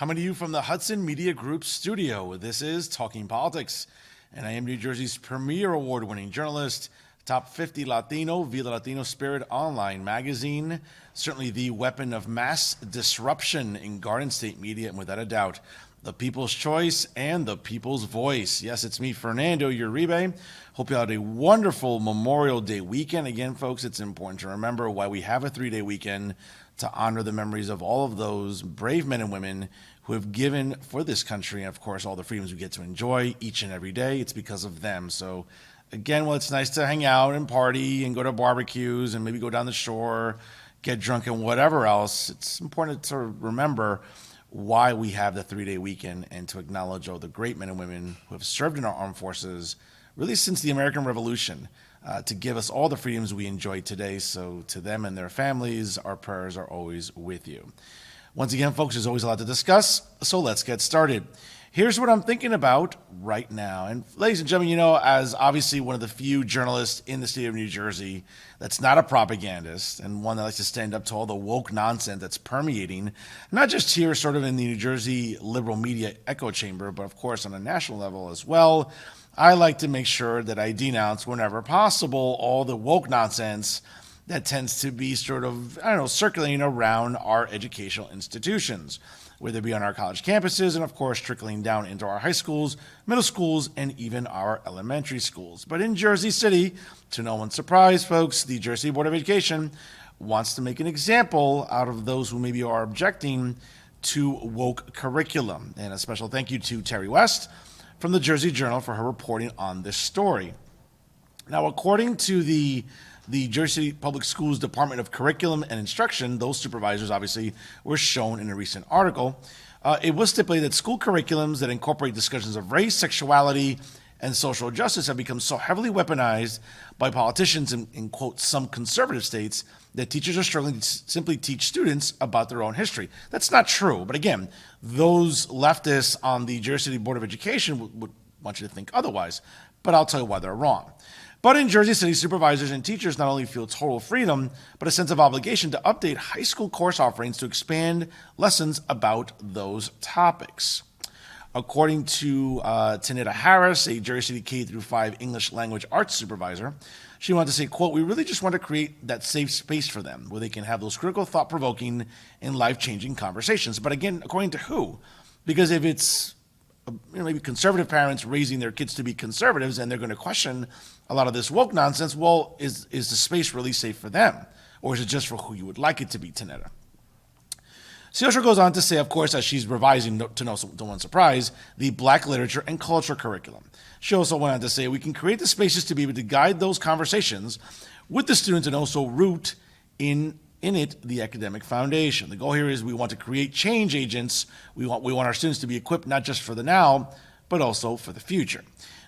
Coming to you from the Hudson Media Group studio, this is Talking Politics, and I am New Jersey's premier award-winning journalist, Top 50 Latino via the Latino Spirit online magazine, certainly the weapon of mass disruption in Garden State media, and without a doubt, the people's choice and the people's voice. Yes, it's me, Fernando Uribe. Hope you had a wonderful Memorial Day weekend. Again, folks, it's important to remember why we have a 3-day weekend, to honor the memories of all of those brave men and women who have given for this country, and of course, all the freedoms we get to enjoy each and every day. It's because of them. So again, while it's nice to hang out and party and go to barbecues and maybe go down the shore, get drunk and whatever else, it's important to remember why we have the 3-day weekend and to acknowledge all the great men and women who have served in our armed forces really since the American Revolution, to give us all the freedoms we enjoy today. So to them and their families, our prayers are always with you. Once again, folks, there's always a lot to discuss, so let's get started. Here's what I'm thinking about right now. And ladies and gentlemen, you know, as obviously one of the few journalists in the state of New Jersey that's not a propagandist and one that likes to stand up to all the woke nonsense that's permeating, not just here sort of in the New Jersey liberal media echo chamber, but of course on a national level as well, I like to make sure that I denounce whenever possible all the woke nonsense that tends to be sort of, circulating around our educational institutions, whether it be on our college campuses and, of course, trickling down into our high schools, middle schools, and even our elementary schools. But in Jersey City, to no one's surprise, folks, the Jersey Board of Education wants to make an example out of those who maybe are objecting to woke curriculum. And a special thank you to Terry West from the Jersey Journal for her reporting on this story. Now, according to the Jersey Public Schools Department of Curriculum and Instruction, those supervisors obviously were shown in a recent article. It was stipulated that school curriculums that incorporate discussions of race, sexuality, and social justice have become so heavily weaponized by politicians in quote, some conservative states that teachers are struggling to simply teach students about their own history. That's not true. But again, those leftists on the Jersey City Board of Education would want you to think otherwise. But I'll tell you why they're wrong. But in Jersey City, supervisors and teachers not only feel total freedom, but a sense of obligation to update high school course offerings to expand lessons about those topics. According to Tanita Harris, a Jersey City K-5 English language arts supervisor, she wanted to say, quote, "We really just want to create that safe space for them where they can have those critical, thought-provoking, and life-changing conversations." But again, according to who? Because if it's maybe conservative parents raising their kids to be conservatives and they're going to question a lot of this woke nonsense, well, is the space really safe for them? Or is it just for who you would like it to be, Tanita? She also goes on to say, of course, as she's revising, to no one's surprise, the Black literature and culture curriculum. She also went on to say, we can create the spaces to be able to guide those conversations with the students and also root in it the academic foundation. The goal here is we want to create change agents. We want our students to be equipped not just for the now, but also for the future.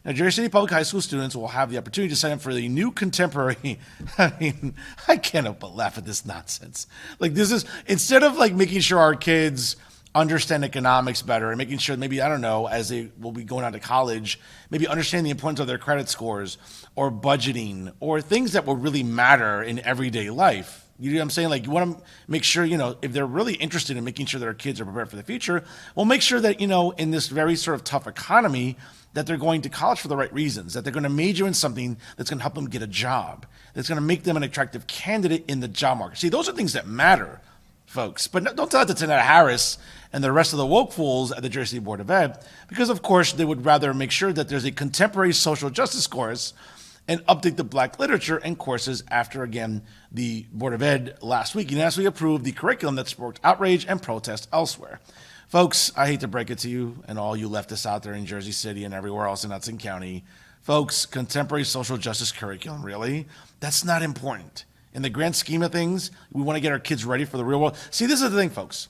Now, Jersey City Public High School students will have the opportunity to sign up for the new contemporary. I can't help but laugh at this nonsense. Like, this is, instead of like making sure our kids understand economics better and making sure maybe, as they will be going on to college, maybe understand the importance of their credit scores or budgeting or things that will really matter in everyday life. You know what I'm saying? Like, you want to make sure, if they're really interested in making sure that our kids are prepared for the future, well, make sure that, in this very sort of tough economy, that they're going to college for the right reasons, that they're going to major in something that's going to help them get a job, that's going to make them an attractive candidate in the job market. See, those are things that matter, folks. But don't tell that to Tanita Harris and the rest of the woke fools at the Jersey Board of Ed, because, of course, they would rather make sure that there's a contemporary social justice course and update the Black literature and courses after, again, the Board of Ed last week unanimously approved the curriculum that sparked outrage and protest elsewhere. Folks, I hate to break it to you and all you leftists out there in Jersey City and everywhere else in Hudson County. Folks, contemporary social justice curriculum, really? That's not important. In the grand scheme of things, we want to get our kids ready for the real world. See, this is the thing, folks.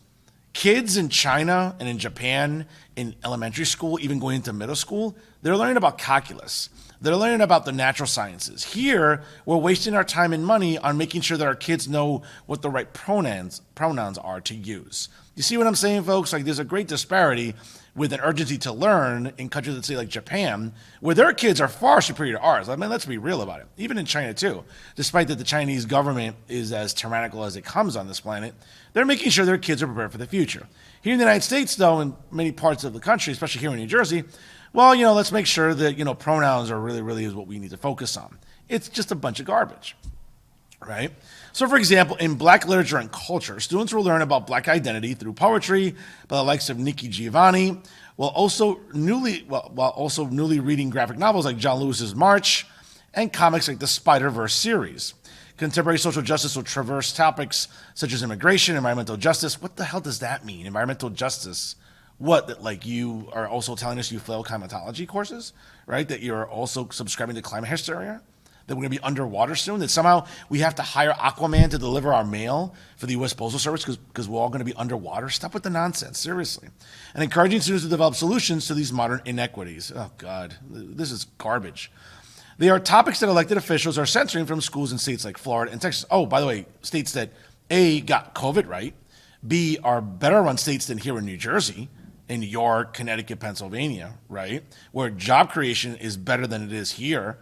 Kids in China and in Japan, in elementary school, even going into middle school, they're learning about calculus. They're learning about the natural sciences. Here, we're wasting our time and money on making sure that our kids know what the right pronouns are to use. You see what I'm saying, folks? Like, there's a great disparity with an urgency to learn in countries, let's say like Japan, where their kids are far superior to ours. I mean, let's be real about it. Even in China too, despite that the Chinese government is as tyrannical as it comes on this planet, they're making sure their kids are prepared for the future. Here in the United States, though, in many parts of the country, especially here in New Jersey, well, let's make sure that, pronouns are really is what we need to focus on. It's just a bunch of garbage, right? So, for example, in Black literature and culture, students will learn about Black identity through poetry by the likes of Nikki Giovanni, while also newly reading graphic novels like John Lewis's March and comics like the Spider-Verse series. Contemporary social justice will traverse topics such as immigration, environmental justice. What the hell does that mean, environmental justice? What, like you are also telling us you fail climatology courses, right? That you're also subscribing to climate hysteria? That we're going to be underwater soon? That somehow we have to hire Aquaman to deliver our mail for the U.S. Postal Service because we're all going to be underwater? Stop with the nonsense, seriously. And encouraging students to develop solutions to these modern inequities. Oh, God, this is garbage. They are topics that elected officials are censoring from schools in states like Florida and Texas. Oh, by the way, states that A, got COVID right, B, are better run states than here in New Jersey, in New York, Connecticut, Pennsylvania, right? Where job creation is better than it is here,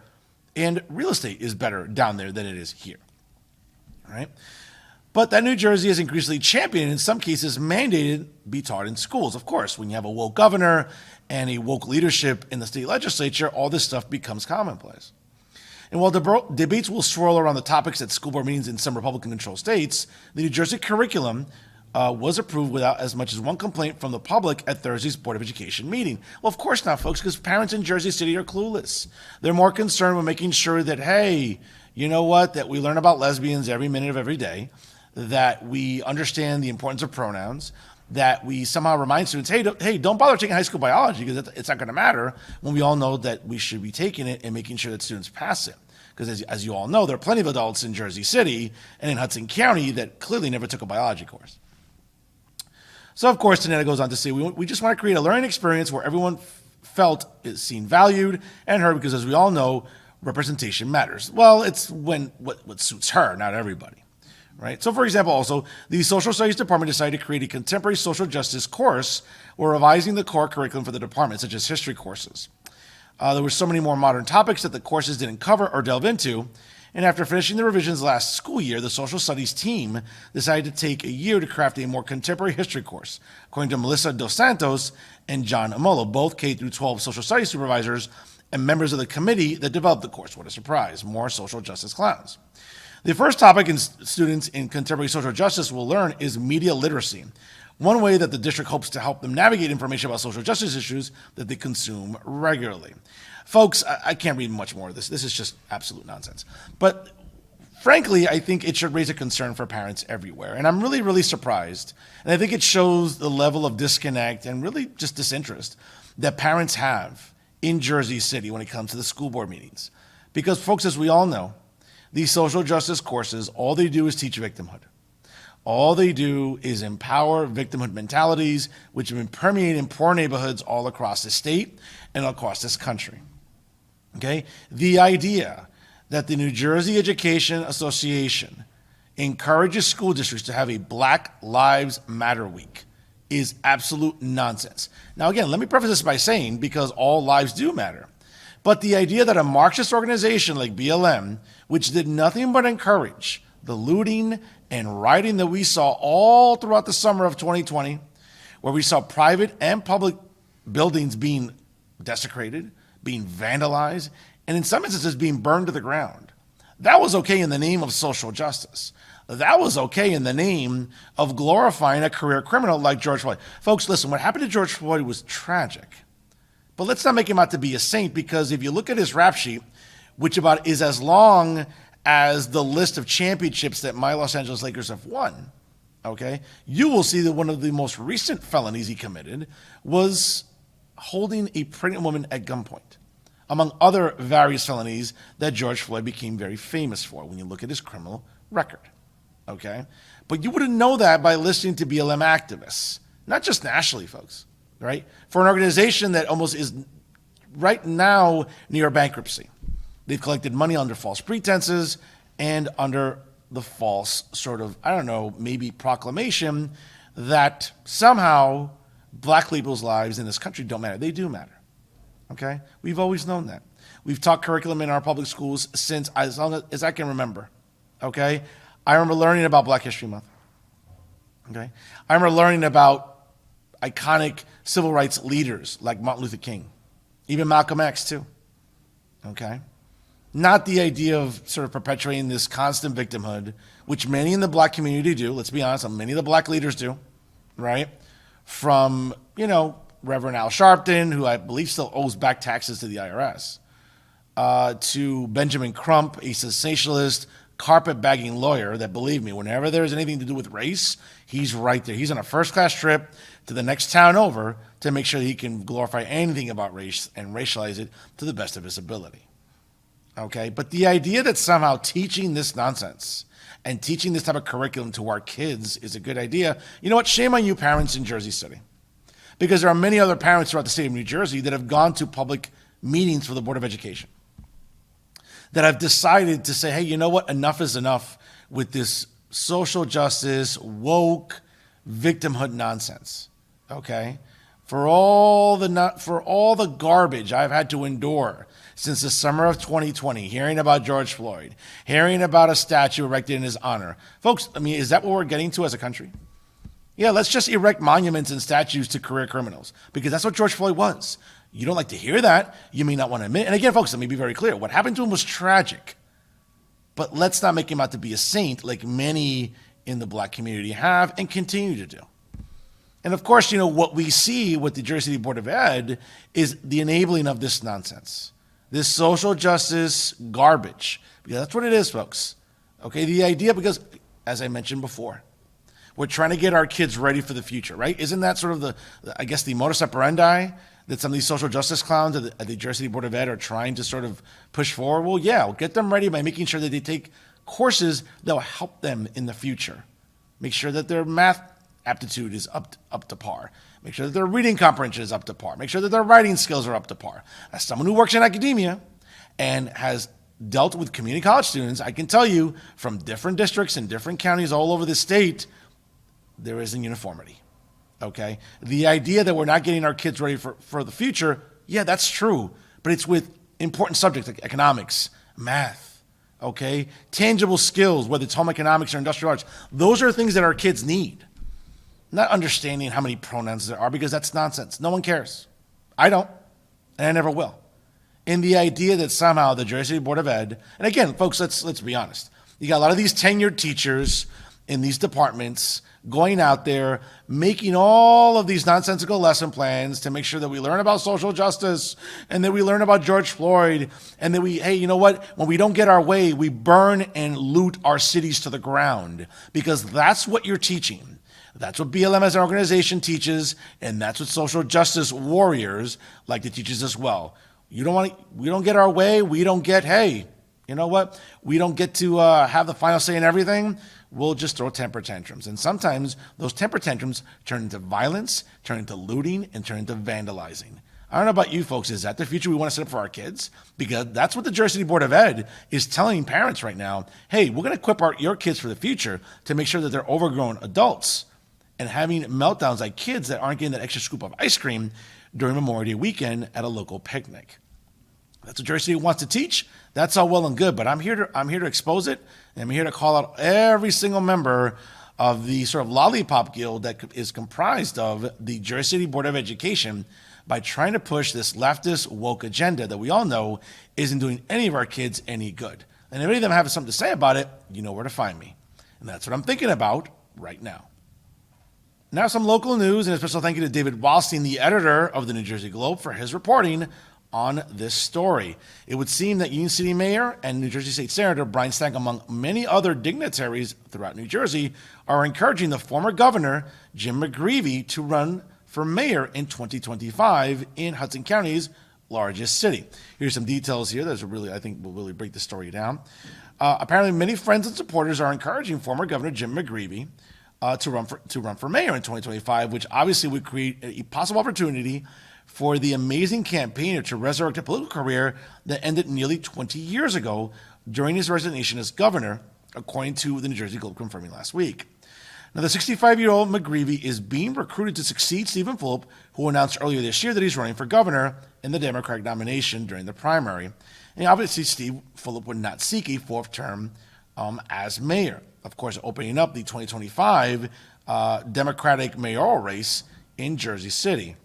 and real estate is better down there than it is here, right? But that New Jersey is increasingly championed, and in some cases mandated, be taught in schools. Of course, when you have a woke governor and a woke leadership in the state legislature, all this stuff becomes commonplace. And while debates will swirl around the topics at school board meetings in some Republican-controlled states, the New Jersey curriculum was approved without as much as one complaint from the public at Thursday's Board of Education meeting. Well, of course not, folks, because parents in Jersey City are clueless. They're more concerned with making sure that, hey, you know what, that we learn about lesbians every minute of every day, that we understand the importance of pronouns, that we somehow remind students, hey, don't bother taking high school biology because it's not going to matter, when we all know that we should be taking it and making sure that students pass it. Because as you all know, there are plenty of adults in Jersey City and in Hudson County that clearly never took a biology course. So, of course, Tanetta goes on to say, we just want to create a learning experience where everyone felt is seen, valued, and heard, because as we all know, representation matters. Well, it's when what suits her, not everybody, right? So, for example, also, the Social Studies Department decided to create a contemporary social justice course while revising the core curriculum for the department, such as history courses. There were so many more modern topics that the courses didn't cover or delve into, and after finishing the revisions last school year, the social studies team decided to take a year to craft a more contemporary history course, according to Melissa Dos Santos and John Amolo, both K-12 social studies supervisors and members of the committee that developed the course. What a surprise, more social justice clowns. The first topic students in contemporary social justice will learn is media literacy, one way that the district hopes to help them navigate information about social justice issues that they consume regularly. Folks, I can't read much more of this. This is just absolute nonsense. But frankly, I think it should raise a concern for parents everywhere. And I'm really surprised. And I think it shows the level of disconnect and really just disinterest that parents have in Jersey City when it comes to the school board meetings. Because, folks, as we all know, these social justice courses, all they do is teach victimhood. All they do is empower victimhood mentalities, which have been permeated in poor neighborhoods all across the state and across this country. Okay? The idea that the New Jersey Education Association encourages school districts to have a Black Lives Matter week is absolute nonsense. Now, again, let me preface this by saying, because all lives do matter, but the idea that a Marxist organization like BLM, which did nothing but encourage the looting and rioting that we saw all throughout the summer of 2020, where we saw private and public buildings being desecrated, being vandalized, and in some instances being burned to the ground. That was okay in the name of social justice. That was okay in the name of glorifying a career criminal like George Floyd. Folks, listen, what happened to George Floyd was tragic. But let's not make him out to be a saint, because if you look at his rap sheet, which about is as long as the list of championships that my Los Angeles Lakers have won, okay, you will see that one of the most recent felonies he committed was holding a pregnant woman at gunpoint, among other various felonies that George Floyd became very famous for when you look at his criminal record, okay? But you wouldn't know that by listening to BLM activists, not just nationally, folks, right? For an organization that almost is right now near bankruptcy. They've collected money under false pretenses and under the false sort of, I don't know, maybe proclamation that somehow black people's lives in this country don't matter. They do matter. Okay? We've always known that. We've taught curriculum in our public schools since as long as I can remember. Okay? I remember learning about Black History Month. Okay? I remember learning about iconic civil rights leaders like Martin Luther King, even Malcolm X too. Okay? Not the idea of sort of perpetuating this constant victimhood, which many in the black community do. Let's be honest, many of the black leaders do, right? From, Reverend Al Sharpton, who I believe still owes back taxes to the IRS, to Benjamin Crump, a sensationalist, carpet-bagging lawyer that, believe me, whenever there's anything to do with race, he's right there. He's on a first-class trip to the next town over to make sure he can glorify anything about race and racialize it to the best of his ability. Okay? But the idea that somehow teaching this nonsense and teaching this type of curriculum to our kids is a good idea, you know what? Shame on you parents in Jersey City. Because there are many other parents throughout the state of New Jersey that have gone to public meetings for the Board of Education, that have decided to say, hey, you know what? Enough is enough with this social justice, woke, victimhood nonsense. Okay? For all the garbage I've had to endure since the summer of 2020, hearing about George Floyd, hearing about a statue erected in his honor. Folks, is that what we're getting to as a country? Yeah, let's just erect monuments and statues to career criminals, because that's what George Floyd was. You don't like to hear that. You may not want to admit. And again, folks, let me be very clear. What happened to him was tragic. But let's not make him out to be a saint like many in the black community have and continue to do. And of course, what we see with the Jersey City Board of Ed is the enabling of this nonsense, this social justice garbage. Because that's what it is, folks. Okay, the idea, because as I mentioned before, we're trying to get our kids ready for the future, right? Isn't that sort of the modus operandi that some of these social justice clowns at the Jersey City Board of Ed are trying to sort of push forward? Well, yeah, we'll get them ready by making sure that they take courses that will help them in the future. Make sure that their math aptitude is up to par. Make sure that their reading comprehension is up to par. Make sure that their writing skills are up to par. As someone who works in academia and has dealt with community college students, I can tell you from different districts and different counties all over the state, there isn't uniformity, okay? The idea that we're not getting our kids ready for the future, yeah, that's true, but it's with important subjects like economics, math, okay? Tangible skills, whether it's home economics or industrial arts. Those are things that our kids need. Not understanding how many pronouns there are, because that's nonsense. No one cares. I don't, and I never will. And the idea that somehow the Jersey City Board of Ed, and again, folks, let's be honest. You got a lot of these tenured teachers in these departments going out there, making all of these nonsensical lesson plans to make sure that we learn about social justice and that we learn about George Floyd and that hey, you know what? When we don't get our way, we burn and loot our cities to the ground, because that's what you're teaching. That's what BLM as an organization teaches, and that's what social justice warriors like to teach us as well. We don't get our way, we don't get, hey, you know what? We don't get to have the final say in everything. We'll just throw temper tantrums. And sometimes those temper tantrums turn into violence, turn into looting, and turn into vandalizing. I don't know about you folks. Is that the future we want to set up for our kids? Because that's what the Jersey City Board of Ed is telling parents right now. Hey, we're going to equip your kids for the future to make sure that they're overgrown adults and having meltdowns like kids that aren't getting that extra scoop of ice cream during Memorial Day weekend at a local picnic. That's what Jersey City wants to teach. That's all well and good, but I'm here to expose it, and I'm here to call out every single member of the sort of lollipop guild that is comprised of the Jersey City Board of Education by trying to push this leftist woke agenda that we all know isn't doing any of our kids any good. And if any of them have something to say about it, you know where to find me. And that's what I'm thinking about right now. Now some local news, and a special thank you to David Wallstein, the editor of the New Jersey Globe, for his reporting on this story. It would seem that Union City Mayor and New Jersey State Senator Brian Stank, among many other dignitaries throughout New Jersey, are encouraging the former governor, Jim McGreevey, to run for mayor in 2025 in Hudson County's largest city. Here's some details here that I think will really break the story down. Apparently, many friends and supporters are encouraging former Governor Jim McGreevey to run for mayor in 2025, which obviously would create a possible opportunity for the amazing campaigner to resurrect a political career that ended nearly 20 years ago during his resignation as governor, according to the New Jersey Globe confirming last week. Now, the 65-year-old McGreevy is being recruited to succeed Stephen Fulop, who announced earlier this year that he's running for governor in the Democratic nomination during the primary. And obviously, Steve Fulop would not seek a fourth term as mayor. Of course, opening up the 2025 Democratic mayoral race in Jersey City.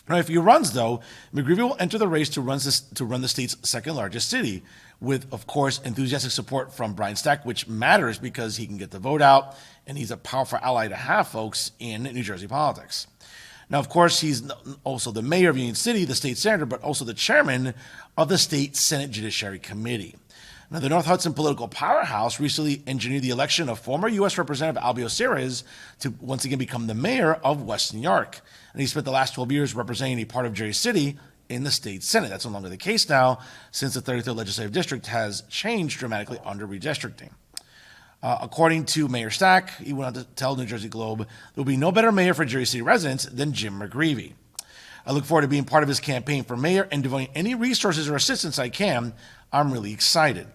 Now, if he runs, though, McGreevy will enter the race to run the state's second largest city, with, of course, enthusiastic support from Brian Stack, which matters because he can get the vote out, and he's a powerful ally to have, folks, in New Jersey politics. Now, of course, he's also the mayor of Union City, the state senator, but also the chairman of the state Senate Judiciary Committee. Now, the North Hudson political powerhouse recently engineered the election of former U.S. Representative Albio Ceres to once again become the mayor of West New York. And he spent the last 12 years representing a part of Jersey City in the state Senate. That's no longer the case now, since the 33rd Legislative District has changed dramatically under redistricting. According to Mayor Stack, he went on to tell New Jersey Globe, there will be no better mayor for Jersey City residents than Jim McGreevy. I look forward to being part of his campaign for mayor and devoting any resources or assistance I can. I'm really excited.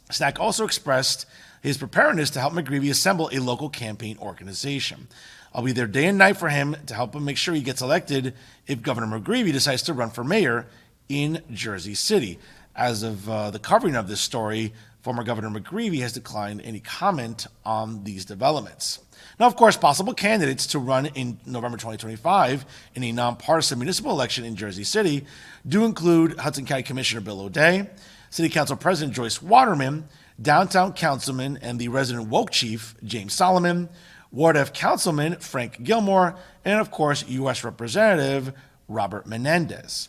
Stack also expressed his preparedness to help McGreevy assemble a local campaign organization. I'll be there day and night for him to help him make sure he gets elected if Governor McGreevy decides to run for mayor in Jersey City. As of the covering of this story, former Governor McGreevy has declined any comment on these developments. Now, of course, possible candidates to run in November 2025 in a nonpartisan municipal election in Jersey City do include Hudson County Commissioner Bill O'Day, City Council President Joyce Waterman, Downtown Councilman and the resident woke chief James Solomon, Ward F Councilman Frank Gilmore, and of course, U.S. Representative Robert Menendez.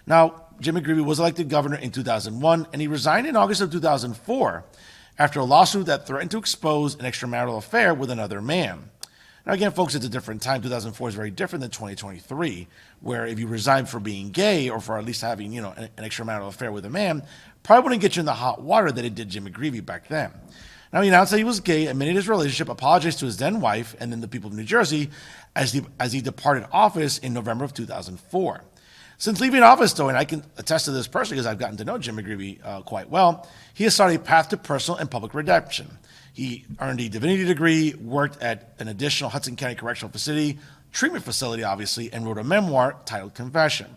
Now, Jim McGreevy was elected governor in 2001, and he resigned in August of 2004 after a lawsuit that threatened to expose an extramarital affair with another man. Now, again, folks, it's a different time. 2004 is very different than 2023, where if you resign for being gay or for at least having, an extramarital affair with a man, probably wouldn't get you in the hot water that it did Jim McGreevy back then. Now, he announced that he was gay, admitted his relationship, apologized to his then wife and then the people of New Jersey as he departed office in November of 2004. Since leaving office, though, and I can attest to this personally because I've gotten to know Jim McGreevy quite well, he has started a path to personal and public redemption. He earned a divinity degree, worked at an additional Hudson County Correctional Facility, treatment facility, obviously, and wrote a memoir titled Confession.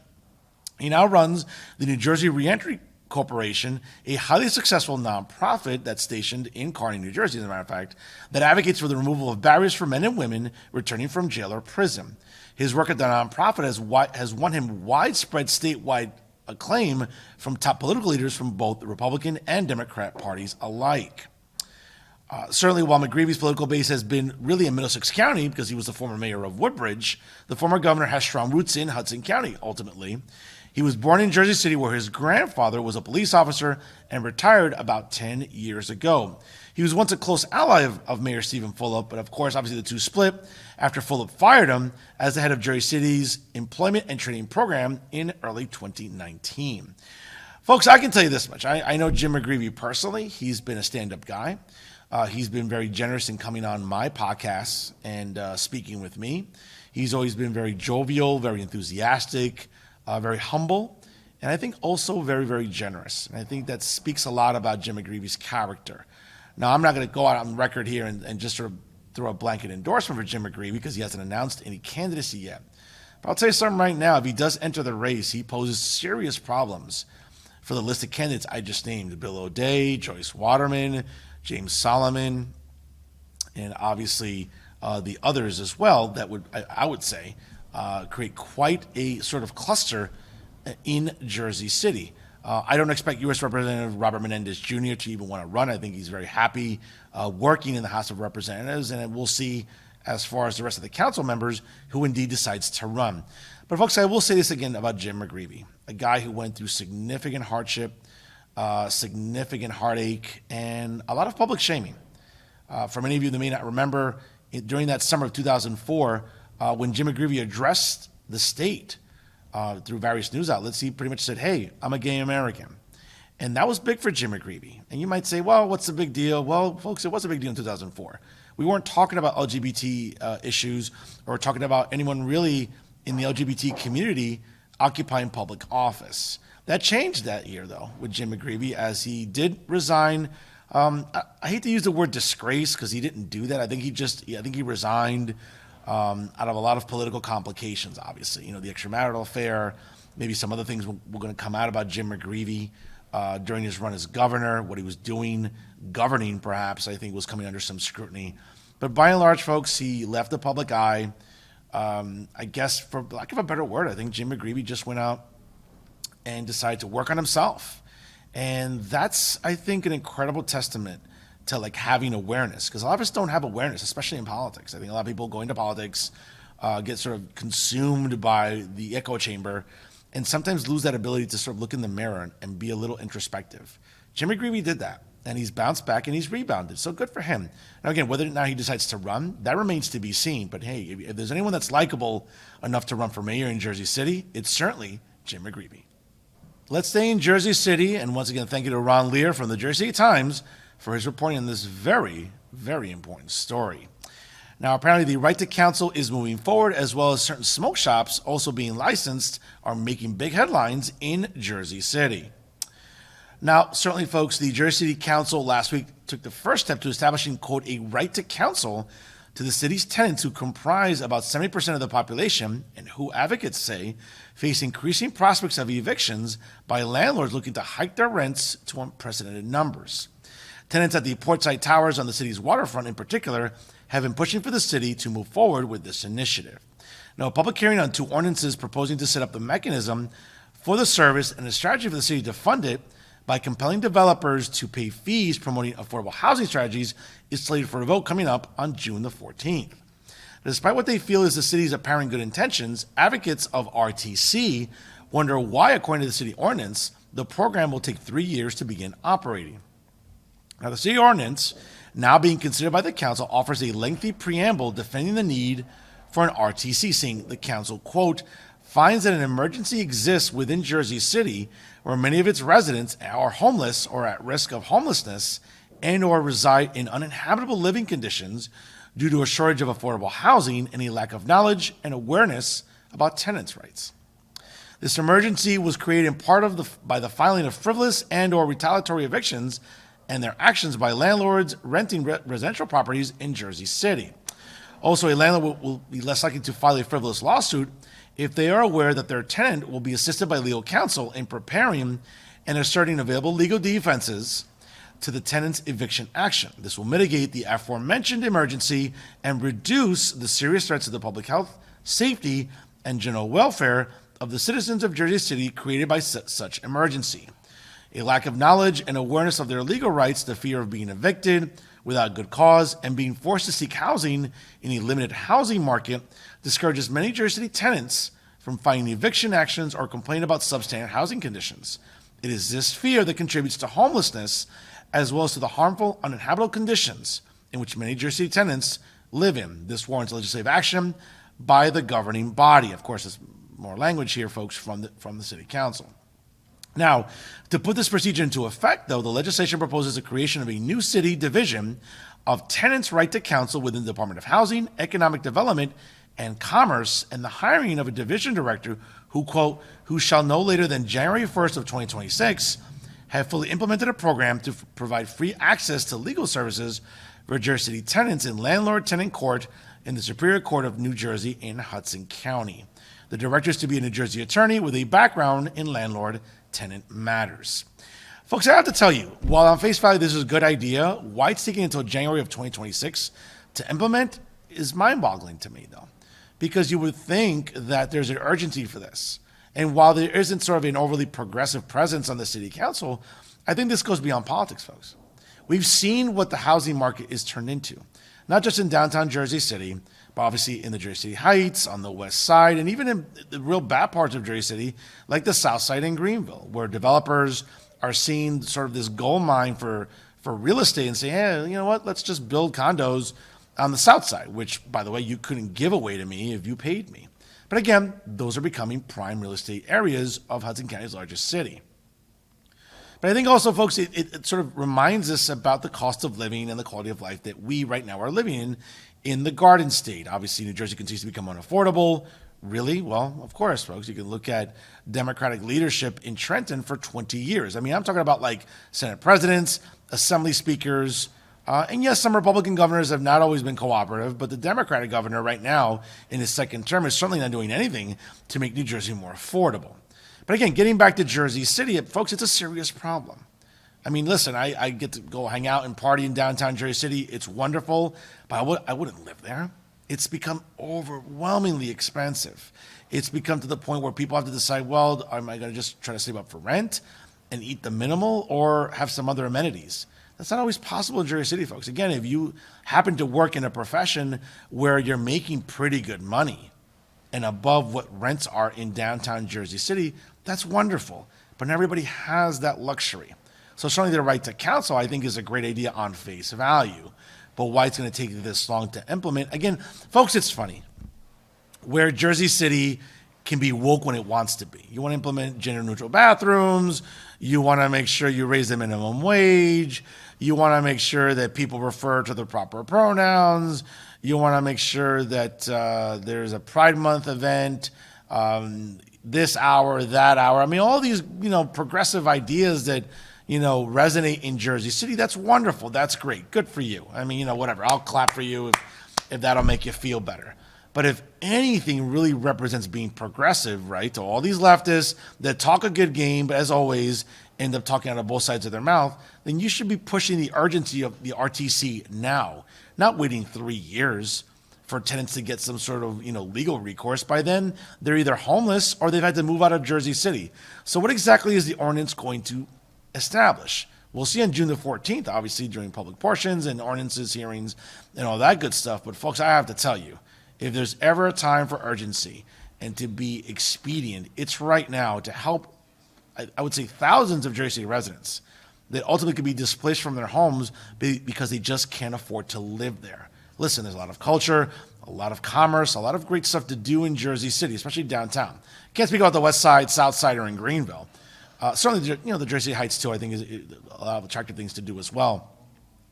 He now runs the New Jersey Reentry Corporation, a highly successful nonprofit that's stationed in Kearny, New Jersey, as a matter of fact, that advocates for the removal of barriers for men and women returning from jail or prison. His work at the nonprofit has won him widespread statewide acclaim from top political leaders from both the Republican and Democrat parties alike. Certainly, while McGreevy's political base has been really in Middlesex County because he was the former mayor of Woodbridge, the former governor has strong roots in Hudson County, ultimately. He was born in Jersey City, where his grandfather was a police officer and retired about 10 years ago. He was once a close ally of Mayor Stephen Fulop, but of course, obviously the two split after Fulop fired him as the head of Jersey City's employment and training program in early 2019. Folks, I can tell you this much. I know Jim McGreevy personally. He's been a stand-up guy. He's been very generous in coming on my podcasts and speaking with me. He's always been very jovial, very enthusiastic, very humble, and I think also very, very generous. And I think that speaks a lot about Jim McGreevy's character. Now, I'm not going to go out on record here and just sort of throw a blanket endorsement for Jim McGreevy because he hasn't announced any candidacy yet. But I'll tell you something right now. If he does enter the race, he poses serious problems for the list of candidates I just named: Bill O'Day, Joyce Waterman, James Solomon, and obviously the others as well that would, I would say, create quite a sort of cluster in Jersey City. I don't expect U.S. Representative Robert Menendez Jr. to even want to run. I think he's very happy working in the House of Representatives, and we'll see as far as the rest of the council members who indeed decides to run. But folks, I will say this again about Jim McGreevy, a guy who went through significant hardship, significant heartache, and a lot of public shaming. For many of you that may not remember, during that summer of 2004, when Jim McGreevy addressed the state through various news outlets, he pretty much said, "Hey, I'm a gay American." And that was big for Jim McGreevy. And you might say, well, what's the big deal? Well, folks, it was a big deal in 2004. We weren't talking about LGBT issues or talking about anyone really in the LGBT community occupying public office. That changed that year, though, with Jim McGreevy, as he did resign I hate to use the word disgrace because he didn't do that. I think he resigned out of a lot of political complications. Obviously, the extramarital affair, maybe some other things were going to come out about Jim McGreevey during his run as governor. What he was doing, governing, perhaps, I think was coming under some scrutiny. But by and large, folks, he left the public eye. I guess, for lack of a better word, I think Jim McGreevey just went out and decided to work on himself. And that's, I think, an incredible testament to like having awareness, because a lot of us don't have awareness, especially in politics. I think a lot of people go into politics, get sort of consumed by the echo chamber, and sometimes lose that ability to sort of look in the mirror and be a little introspective. Jim McGreevey did that, and he's bounced back and he's rebounded. So good for him. Now, again, whether or not he decides to run, that remains to be seen. But hey, if there's anyone that's likable enough to run for mayor in Jersey City, it's certainly Jim McGreevey. Let's stay in Jersey City, and once again, thank you to Ron Lear from the Jersey City Times for his reporting on this very, very important story. Now, apparently the right to counsel is moving forward, as well as certain smoke shops also being licensed are making big headlines in Jersey City. Now, certainly, folks, the Jersey City Council last week took the first step to establishing, quote, a right to counsel to the city's tenants who comprise about 70% of the population and who advocates say face increasing prospects of evictions by landlords looking to hike their rents to unprecedented numbers. Tenants at the Portside Towers on the city's waterfront in particular have been pushing for the city to move forward with this initiative. Now, a public hearing on two ordinances proposing to set up the mechanism for the service and a strategy for the city to fund it by compelling developers to pay fees promoting affordable housing strategies is slated for a vote coming up on June the 14th. Despite what they feel is the city's apparent good intentions, advocates of RTC wonder why, according to the city ordinance, the program will take 3 years to begin operating. Now, the city ordinance, now being considered by the council, offers a lengthy preamble defending the need for an RTC, saying the council, quote, finds that an emergency exists within Jersey City where many of its residents are homeless or at risk of homelessness and or reside in uninhabitable living conditions due to a shortage of affordable housing and a lack of knowledge and awareness about tenants' rights. This emergency was created in part by the filing of frivolous and or retaliatory evictions and their actions by landlords renting residential properties in Jersey City. Also, a landlord will be less likely to file a frivolous lawsuit if they are aware that their tenant will be assisted by legal counsel in preparing and asserting available legal defenses to the tenant's eviction action. This will mitigate the aforementioned emergency and reduce the serious threats to the public health, safety, and general welfare of the citizens of Jersey City created by such emergency. A lack of knowledge and awareness of their legal rights, the fear of being evicted without good cause, and being forced to seek housing in a limited housing market discourages many Jersey City tenants from filing eviction actions or complaining about substandard housing conditions. It is this fear that contributes to homelessness as well as to the harmful, uninhabitable conditions in which many Jersey City tenants live in. This warrants legislative action by the governing body. Of course, there's more language here, folks, from the City Council. Now, to put this procedure into effect, though, the legislation proposes the creation of a new city division of tenants' right to counsel within the Department of Housing, Economic Development, and Commerce, and the hiring of a division director who, quote, who shall no later than January 1st of 2026 have fully implemented a program to provide free access to legal services for Jersey City tenants in landlord-tenant court in the Superior Court of New Jersey in Hudson County. The director is to be a New Jersey attorney with a background in landlord-tenant matters. Folks, I have to tell you, while on face value this is a good idea, why it's taking until January of 2026 to implement is mind-boggling to me, though, because you would think that there's an urgency for this. And while there isn't sort of an overly progressive presence on the city council, I think this goes beyond politics, folks. We've seen what the housing market is turned into, not just in downtown Jersey City, but obviously in the Jersey City Heights, on the west side, and even in the real bad parts of Jersey City, like the south side in Greenville, where developers are seeing sort of this gold mine for real estate and saying, hey, you know what, let's just build condos on the south side, which, by the way, you couldn't give away to me if you paid me. But again, those are becoming prime real estate areas of Hudson County's largest city. But I think also, folks, it sort of reminds us about the cost of living and the quality of life that we right now are living in the Garden State. Obviously, New Jersey continues to become unaffordable. Really? Well, of course, folks. You can look at Democratic leadership in Trenton for 20 years. I mean, I'm talking about like Senate presidents assembly speakers, and yes, some Republican governors have not always been cooperative, but the Democratic governor right now in his second term is certainly not doing anything to make New Jersey more affordable. But again, getting back to Jersey City, folks, it's a serious problem. I mean, listen, I get to go hang out and party in downtown Jersey City. It's wonderful, but I wouldn't live there. It's become overwhelmingly expensive. It's become to the point where people have to decide, well, am I going to just try to save up for rent and eat the minimal or have some other amenities? That's not always possible in Jersey City, folks. Again, if you happen to work in a profession where you're making pretty good money and above what rents are in downtown Jersey City, that's wonderful. But not everybody has that luxury. So certainly the right to counsel, I think, is a great idea on face value. But why it's going to take this long to implement? Again, folks, it's funny. Where Jersey City can be woke when it wants to be. You want to implement gender-neutral bathrooms. You want to make sure you raise the minimum wage. You want to make sure that people refer to the proper pronouns. You want to make sure that there's a Pride Month event, this hour, that hour. I mean, all these, progressive ideas that, resonate in Jersey City. That's wonderful. That's great. Good for you. I mean, whatever. I'll clap for you if that'll make you feel better. But if anything really represents being progressive, right, to all these leftists that talk a good game, but as always, end up talking out of both sides of their mouth, then you should be pushing the urgency of the RTC now, not waiting 3 years for tenants to get some sort of, legal recourse. By then, they're either homeless or they've had to move out of Jersey City. So what exactly is the ordinance going to establish? We'll see on June the 14th, obviously, during public portions and ordinances, hearings, and all that good stuff. But folks, I have to tell you, if there's ever a time for urgency and to be expedient, it's right now to help, I would say, thousands of Jersey City residents that ultimately could be displaced from their homes because they just can't afford to live there. Listen, there's a lot of culture, a lot of commerce, a lot of great stuff to do in Jersey City, especially downtown. Can't speak about the West Side, South Side, or in Greenville. Certainly, the Jersey Heights, too, I think is a lot of attractive things to do as well.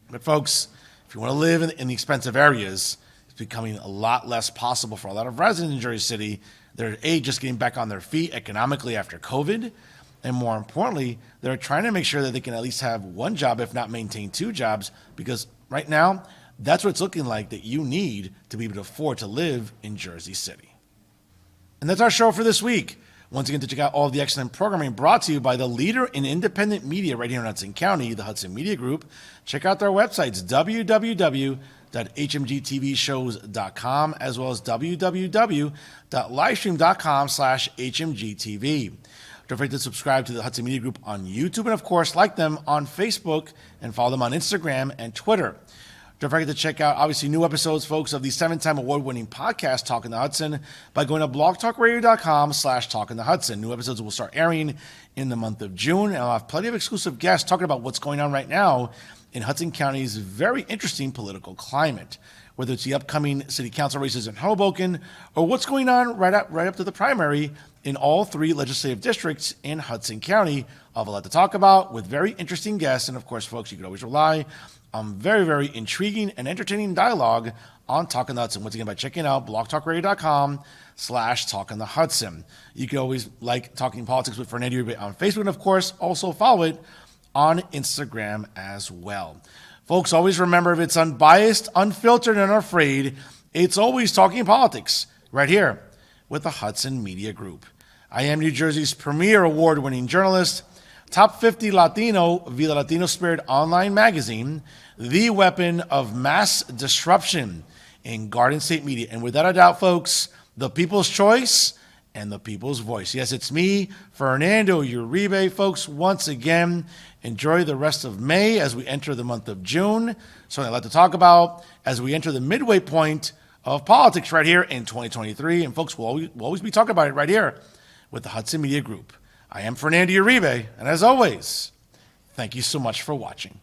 But folks, if you want to live in the expensive areas, becoming a lot less possible for a lot of residents in Jersey City. They're, just getting back on their feet economically after COVID. And more importantly, they're trying to make sure that they can at least have one job, if not maintain 2 jobs, because right now, that's what it's looking like that you need to be able to afford to live in Jersey City. And that's our show for this week. Once again, to check out all of the excellent programming brought to you by the leader in independent media right here in Hudson County, the Hudson Media Group, check out their websites, www.hmgtvshows.com, as well as www.livestream.com/hmgtv. Don't forget to subscribe to the Hudson Media Group on YouTube, and of course, like them on Facebook and follow them on Instagram and Twitter. Don't forget to check out, obviously, new episodes, folks, of the 7-time award-winning podcast, Talking the Hudson, by going to blogtalkradio.com/talkingthehudson. New episodes will start airing in the month of June, and I'll have plenty of exclusive guests talking about what's going on right now in Hudson County's very interesting political climate, whether it's the upcoming city council races in Hoboken or what's going on right up to the primary in all 3 legislative districts in Hudson County. I'll have a lot to talk about with very interesting guests, and of course, folks, you can always rely very, very intriguing and entertaining dialogue on Talking the Hudson. Once again, by checking out blogtalkradio.com/Talking the Hudson. You can always like Talking Politics with Fernando Uribe on Facebook, and of course, also follow it on Instagram as well. Folks, always remember, if it's unbiased, unfiltered, and unafraid, it's always Talking Politics right here with the Hudson Media Group. I am New Jersey's premier award-winning journalist, Top 50 Latino via the Latino Spirit online magazine, the weapon of mass disruption in Garden State media. And without a doubt, folks, the people's choice and the people's voice. Yes, it's me, Fernando Uribe. Folks, once again, enjoy the rest of May as we enter the month of June. Something I'd like to talk about as we enter the midway point of politics right here in 2023. And folks, we'll always be talking about it right here with the Hudson Media Group. I am Fernando Uribe, and as always, thank you so much for watching.